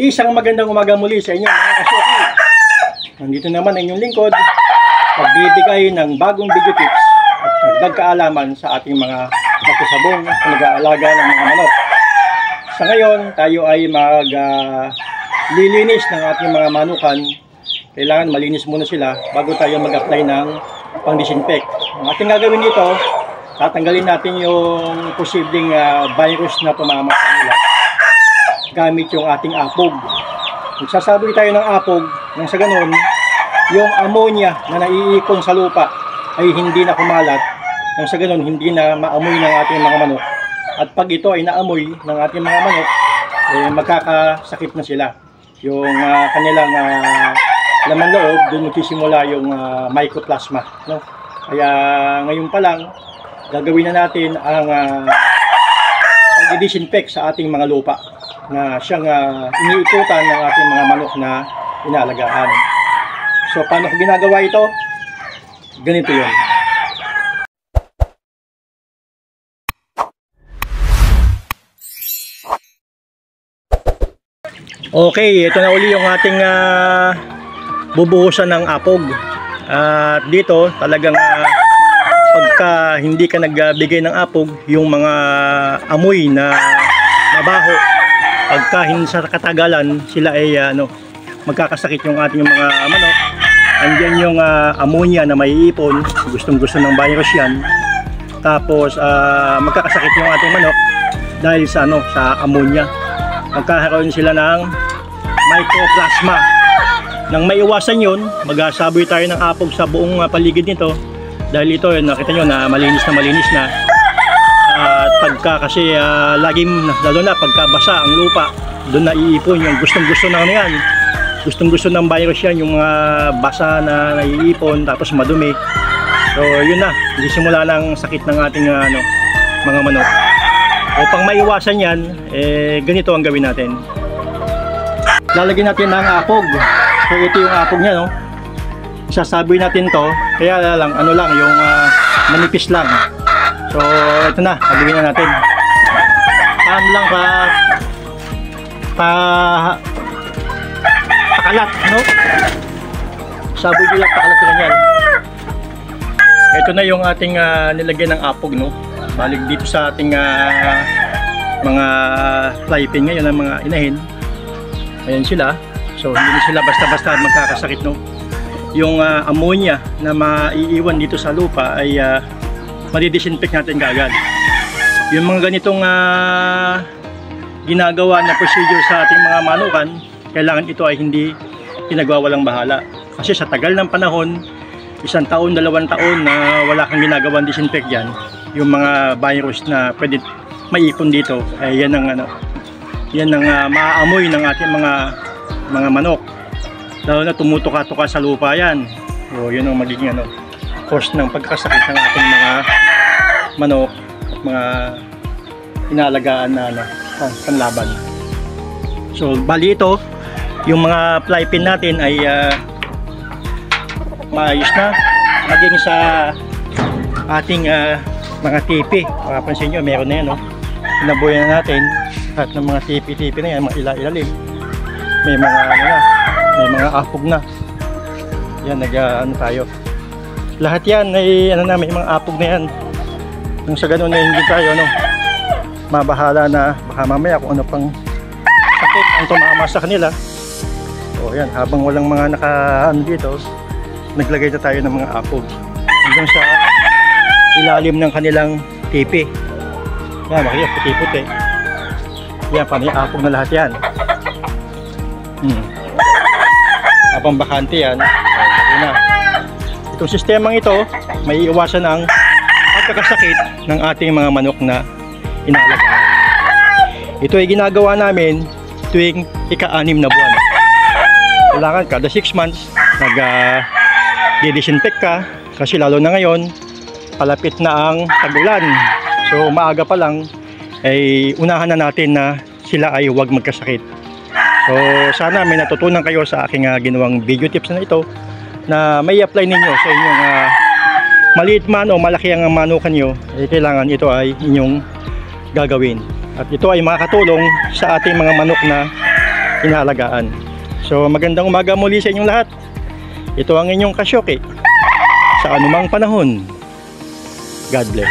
Isang magandang umaga muli sa inyo mga kasuki. Nandito naman ang inyong lingkod, pagbibigay ng bagong video tips at dagdag kaalaman sa ating mga magkasabong nag-aalaga ng mga manok. Sa ngayon, tayo ay lilinis ng ating mga manukan. Kailangan malinis muna sila bago tayo mag-apply ng pang-disinfect. Ang ating gagawin dito, tatanggalin natin yung posibleng virus na tumama sa nila gamit yung ating apog. Magsasaboy tayo ng apog nang sa ganun, yung ammonia na naiipon sa lupa ay hindi na kumalat. Nang sa ganun, hindi na maamoy ng ating mga manok. At pag ito ay naamoy ng ating mga manok, magkakasakit na sila. Yung kanilang laman loob, doon magsisimula yung mycoplasma. No? Kaya ngayon pa lang, gagawin na natin ang pag-disinfect sa ating mga lupa na siyang iniikutan ng ating mga manok na inaalagaan. So, paano ko ginagawa ito? Ganito yun. Okay, ito na uli yung ating bubuhusan ng apog. At dito, talagang pagka hindi ka nagbigay ng apog, yung mga amoy na mabaho, pagka sa katagalan sila ay magkakasakit yung ating mga manok. Andyan yung ammonia na maiipon, gustong-gusto ng virus yan. Tapos magkakasakit yung ating manok dahil sa sa ammonia. Magkakaroon sila ng mycoplasma. Nang maiwasan yun, magsasaboy tayo ng apog sa buong paligid nito. Dahil ito, nakita nyo na malinis na. At pagka kasi lalo na pagka basa ang lupa, doon na iipon yung gustong-gusto na yan. Gustong-gusto ng virus yan, yung basa na naiipon tapos madumi. So yun na, simula ng sakit ng ating mga manok. Upang maiwasan yan, ganito ang gawin natin. Lalagyan natin ng apog. So ito yung apog niya, no? Isasaboy natin to, kaya lang yung manipis lang. So ito na, gagawin na natin. Lang pakalat, no? Saboy ko lang pakalat na yan. Ito na yung ating nilagyan ng apog, no? Balik dito sa ating mga fly pin ngayon ng mga inahin. Ayan sila. So hindi na sila basta-basta magkakasakit, no? Yung ammonia na maiiwan dito sa lupa ay madidisinfect natin kaagad. Yung mga ganitong ginagawa na procedure sa ating mga manukan, kailangan ito ay hindi pinagwawalang bahala. Kasi sa tagal ng panahon, 1 taon, 2 taon na wala kang ginagawang disinfect dyan, yung mga virus na pwede maipon dito, ay yan ang maaamoy ng ating mga manok. Lalo na tumutuka-tuka sa lupa yan. So yun ang magiging cause ng pagkakasakit ng ating mga manok at mga inaalagaan na panlaban. So bali ito, yung mga fly pin natin ay maayos na. Maging sa ating mga tipi, mapapansin nyo meron na yan, pinabuhay na natin at ng mga tipi-tipi na yan, mga ilalim, may mga may mga apog na yan. Tayo lahat yan ay may mga apog na yan. Nung sa ganun na hindi tayo mabahala na baka mamaya kung ano pang sakit ang tumama sa kanila. So yan, habang walang mga dito, naglagay na tayo ng mga apog hanggang sa ilalim ng kanilang tipi. Yan, makikita puti-puti yan, panay apog na lahat yan. Habang bakante yan, na itong sistemang ito, may iwasan ang pagkakasakit ng ating mga manok na inaalagaan. Ito ay ginagawa namin tuwing ika-6 na buwan. Kailangan kada 6 months nag-disinfect ka, kasi lalo na ngayon palapit na ang tag-ulan. So maaga pa lang ay unahan na natin na sila ay huwag magkasakit. So sana may natutunan kayo sa aking ginawang video tips na ito, na may apply ninyo sa inyong maliit man o malaki ang manukan nyo. Kailangan ito ay inyong gagawin. At ito ay makakatulong sa ating mga manok na inaalagaan. So magandang umaga muli sa inyong lahat. Ito ang inyong Kasyoki sa anumang panahon. God bless.